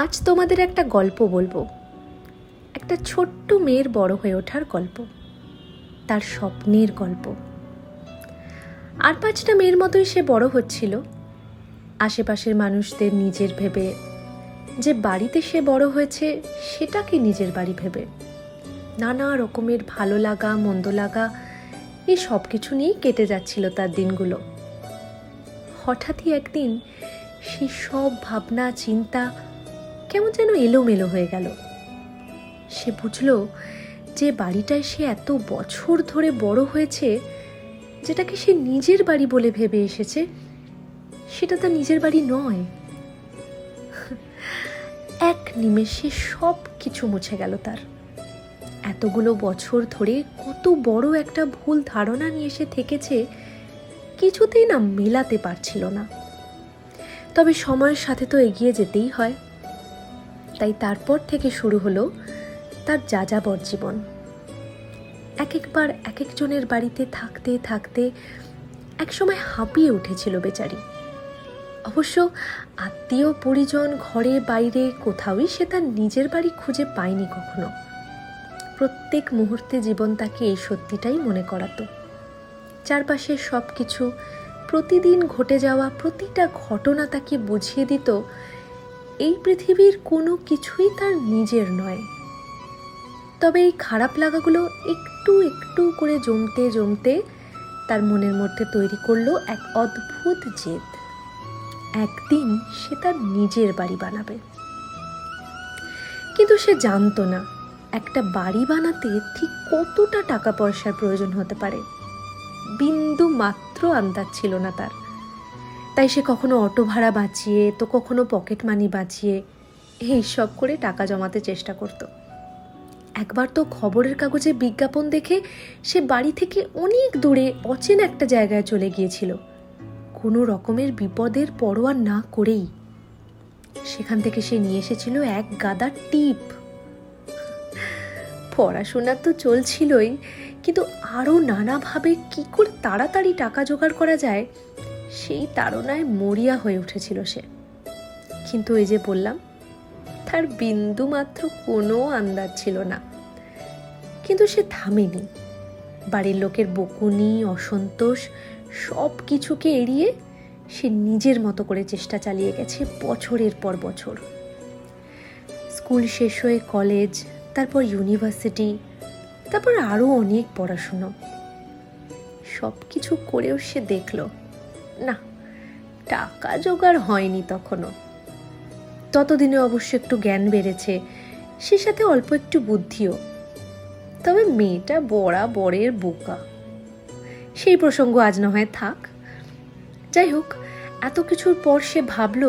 আজ তোমাদের একটা গল্প বলবো, একটা ছোট্ট মেয়ের বড় হয়ে ওঠার গল্প, তার স্বপ্নের গল্প। আর 5টা মেয়ের মতোই সে বড় হচ্ছিল, আশেপাশের মানুষদের নিজের ভেবে, যে বাড়িতে সে বড় হয়েছে সেটাকে নিজের বাড়ি ভেবে, নানা রকমের ভালো লাগা মন্দ লাগা এই সব কিছু নিয়েই কেটে যাচ্ছিল তার দিনগুলো। হঠাৎই একদিন সে সব ভাবনা চিন্তা কেমন যেন এলোমেলো হয়ে গেল। সে বুঝল যে বাড়িটায় সে এত বছর ধরে বড় হয়েছে, যেটাকে সে নিজের বাড়ি বলে ভেবে এসেছে, সেটা তার নিজের বাড়ি নয়। এক নিমেষে সব কিছু মুছে গেল তার। এতগুলো বছর ধরে কত বড় একটা ভুল ধারণা নিয়ে সে থেকেছে, কিছুতেই না মেলাতে পারছিল না। তবে সময়ের সাথে তো এগিয়ে যেতেই হয়। তাই তারপর থেকে শুরু হলো তার যাযাবর জীবন। একবার এক একজনের বাড়িতে থাকতে থাকতে একসময় হাঁপিয়ে উঠেছিল বেচারি। অবশ্য আত্মীয় পরিজন ঘরে বাইরে কোথাওই সে তার নিজের বাড়ি খুঁজে পায়নি কখনো। প্রত্যেক মুহূর্তে জীবন তাকে এই সত্যিটাই মনে করাতো। চারপাশের সব কিছু, প্রতিদিন ঘটে যাওয়া প্রতিটা ঘটনা তাকে বুঝিয়ে দিত এই পৃথিবীর কোনো কিছুই তার নিজের নয়। তবে এই খারাপ লাগাগুলো একটু একটু করে জমতে জমতে তার মনের মধ্যে তৈরি করলো এক অদ্ভুত জেদ। একদিন সে তার নিজের বাড়ি বানাবে। কিন্তু সে জানতো না একটা বাড়ি বানাতে ঠিক কতটা টাকা পয়সার প্রয়োজন হতে পারে। বিন্দু মাত্র আন্দাজ ছিল না তার। তাই সে কখনো অটো ভাড়া বাঁচিয়ে, তো কখনো পকেট মানি বাঁচিয়ে এইসব করে টাকা জমাতে চেষ্টা করত। একবার তো খবরের কাগজে বিজ্ঞাপন দেখে সে বাড়ি থেকে অনেক দূরে অচেনা একটা জায়গায় চলে গিয়েছিল, কোনো রকমের বিপদের পরোয়া না করেই। সেখান থেকে সে নিয়ে এসেছিল এক গাদা টিপ। পড়াশোনা তো চলছিলই, কিন্তু আরও নানাভাবে কি করে তাড়াতাড়ি টাকা জোগাড় করা যায় সেই তাড়নায় মরিয়া হয়ে উঠেছিল সে। কিন্তু এই যে বললাম, তার বিন্দু মাত্র কোনো আন্দাজ ছিল না। কিন্তু সে থামেনি। বাড়ির লোকের বকুনি, অসন্তোষ সব কিছুকে এড়িয়ে সে নিজের মতো করে চেষ্টা চালিয়ে গেছে বছরের পর বছর। স্কুল শেষ হয়ে কলেজ, তারপর ইউনিভার্সিটি, তারপর আরও অনেক পড়াশুনো। সব কিছু করেও সে দেখল না, টাকা জোগাড় হয়নি তখনও। ততদিনে অবশ্য একটু জ্ঞান বেড়েছে, সে সাথে অল্প একটু বুদ্ধিও। তবে মেয়েটা বরাবরের বোকা। সেই প্রসঙ্গ আজ না হয় থাক। যাই হোক, এত কিছুর পর সে ভাবল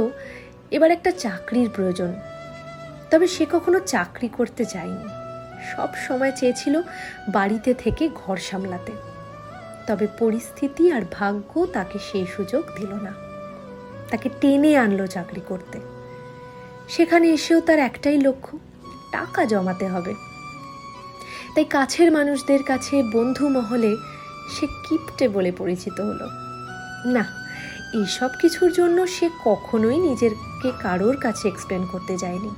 এবার একটা চাকরির প্রয়োজন। তবে সে কখনো চাকরি করতে যায়নি, সব সময় চেয়েছিল বাড়িতে থেকে ঘর সামলাতে। তবে পরিস্থিতি আর ভাগ্য তাকে সেই সুযোগ দিল না। তাকে টেনে আনলো চাকরি করতে। সেখানে এসেও তার একটাই লক্ষ্য, টাকা জমাতে হবে। তাই কাছের মানুষদের কাছে, বন্ধু মহলে সে কিপটে বলে পরিচিত হলো। না, এইসব কিছুর জন্য সে কখনোই নিজেকে কারোর কাছে এক্সপ্লেন করতে যায়নি।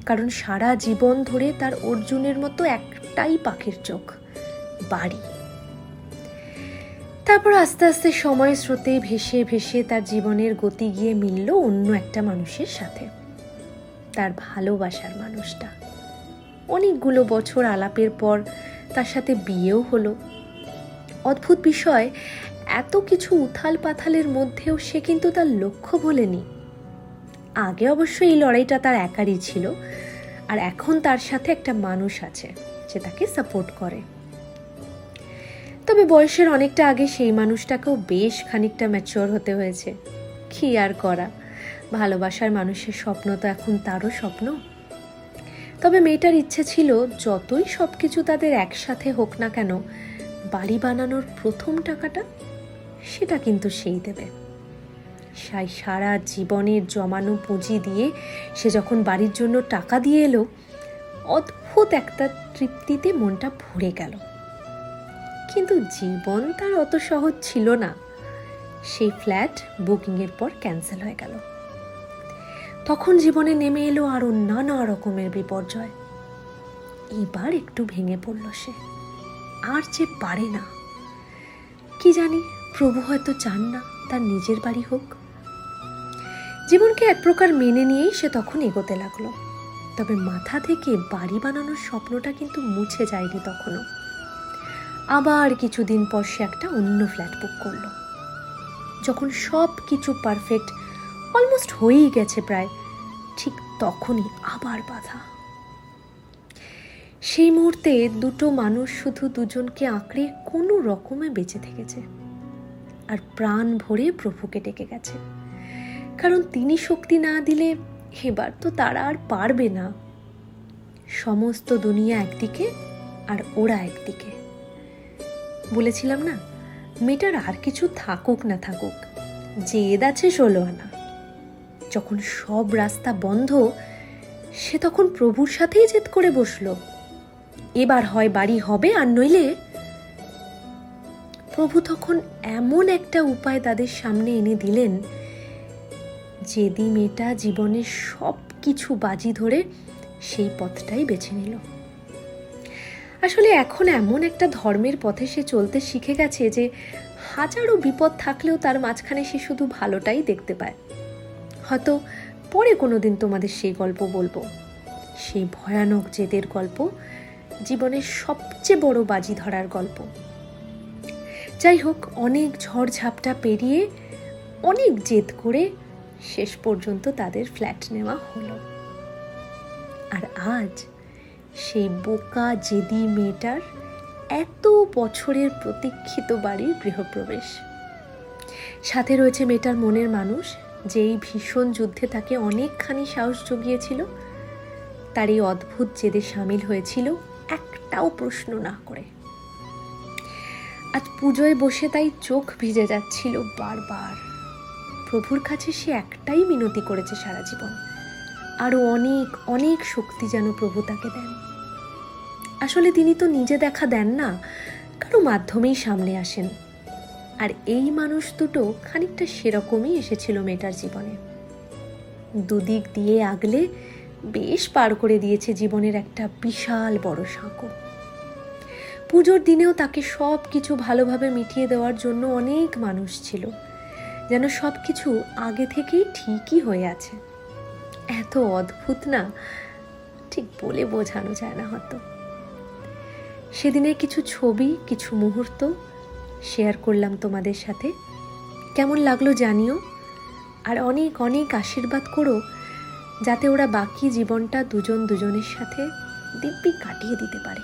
কারণ সারা জীবন ধরে তার অর্জুনের মতো একটাই পাখির চোখ, বাড়ি। তারপর আস্তে আস্তে সময় স্রোতে ভেসে ভেসে তার জীবনের গতি গিয়ে মিলল অন্য একটা মানুষের সাথে, তার ভালোবাসার মানুষটা। অনেকগুলো বছর আলাপের পর তার সাথে বিয়েও হলো। অদ্ভুত বিষয়, এত কিছু উথাল পাথালের মধ্যেও সে কিন্তু তার লক্ষ্য ভোলেনি। আগে অবশ্য এই লড়াইটা তার একারই ছিল, আর এখন তার সাথে একটা মানুষ আছে যে তাকে সাপোর্ট করে। তবে বয়সের অনেকটা আগে সেই মানুষটাকেও বেশ খানিকটা ম্যাচিওর হতে হয়েছে। কি আর করা, ভালোবাসার মানুষের স্বপ্ন তো এখন তারও স্বপ্ন। তবে মেয়েটার ইচ্ছে ছিল যতই সব কিছু তাদের একসাথে হোক না কেন, বাড়ি বানানোর প্রথম টাকাটা সেটা কিন্তু সেই দেবে। সারা জীবনের জমানো পুঁজি দিয়ে সে যখন বাড়ির জন্য টাকা দিয়ে এলো, অদ্ভুত একটা তৃপ্তিতে মনটা ভরে গেল। কিন্তু জীবন তার অত সহজ ছিল না। সেই ফ্ল্যাট বুকিংয়ের পর ক্যান্সেল হয়ে গেল। তখন জীবনে নেমে এলো আরো নানা রকমের বিপর্যয়। এবার একটু ভেঙে পড়ল সে, আর যে পারে না। কি জানি, প্রভু হয়তো চান না তার নিজের বাড়ি হোক। জীবনকে এক প্রকার মেনে নিয়েই সে তখন এগোতে লাগলো। তবে মাথা থেকে বাড়ি বানানোর স্বপ্নটা কিন্তু মুছে যায়নি তখনও। আবার কিছুদিন পর সে একটা অন্য ফ্ল্যাট বুক করলো। যখন সব কিছু পারফেক্ট, অলমোস্ট হয়েই গেছে প্রায়, ঠিক তখনই আবার বাধা। সেই মুহূর্তে দুটো মানুষ শুধু দুজনকে আঁকড়ে কোনো রকমে বেঁচে থেকেছে আর প্রাণ ভরে প্রভুকে ডেকে গেছে। কারণ তিনি শক্তি না দিলে এবার তো তারা আর পারবে না। সমস্ত দুনিয়া একদিকে আর ওরা একদিকে। বলেছিলাম না, মেয়েটার আর কিছু থাকুক না থাকুক, জেদ আছে 16 আনা। যখন সব রাস্তা বন্ধ, সে তখন প্রভুর সাথেই জেদ করে বসলো, এবার হয় বাড়ি হবে আর নইলে। প্রভু তখন এমন একটা উপায় তাদের সামনে এনে দিলেন, যেদি মেয়েটা জীবনের সব কিছু বাজি ধরে সেই পথটাই বেছে নিল। আসলে এখন এমন একটা ধর্মের পথে সে চলতে শিখে গেছে যে হাজারো বিপদ থাকলেও তার মাঝখানে সে শুধু ভালোটাই দেখতে পায়। হয়তো পরে কোনোদিন তোমাদের সেই গল্প বলবো, সেই ভয়ানক জেদের গল্প, জীবনের সবচেয়ে বড় বাজি ধরার গল্প। যাই হোক, অনেক ঝড় ঝাপটা পেরিয়ে, অনেক জেদ করে শেষ পর্যন্ত তাদের ফ্ল্যাট নেওয়া হলো। আর আজ সেই বোকা জেদি মেয়েটার এত বছরের প্রতীক্ষিত বাড়ির গৃহপ্রবেশ। সাথে রয়েছে মেয়েটার মনের মানুষ, যে এই ভীষণ যুদ্ধে তাকে অনেকখানি সাহস জুগিয়েছিল, তার এই অদ্ভুত জেদে সামিল হয়েছিল একটাও প্রশ্ন না করে। আজ পুজোয় বসে তাই চোখ ভিজে যাচ্ছিল বারবার। প্রভুর কাছে সে একটাই মিনতি করেছে সারা জীবন, আরো অনেক অনেক শক্তি যেন প্রভু তাকে দেন। আসলে তিনি তো নিজে দেখা দেন না, কারো মাধ্যমেই সামনে আসেন। আর এই মানুষ দুটো খানিকটা সেরকমই এসেছিল মেয়েটার জীবনে। দুদিক দিয়ে আগলে বেশ পার করে দিয়েছে জীবনের একটা বিশাল বড় সাঁকো। পুজোর দিনেও তাকে সব কিছু ভালোভাবে মিটিয়ে দেওয়ার জন্য অনেক মানুষ ছিল, যেন সব কিছু আগে থেকেই ঠিকই হয়ে আছে। এত অদ্ভুত না, ঠিক বলে বোঝানো যায় না হয়তো। সেদিনের কিছু ছবি, কিছু মুহূর্ত শেয়ার করলাম তোমাদের সাথে। কেমন লাগলো জানিও, আর অনেক অনেক আশীর্বাদ করো যাতে ওরা বাকি জীবনটা দুজন দুজনের সাথে দিব্যি কাটিয়ে দিতে পারে।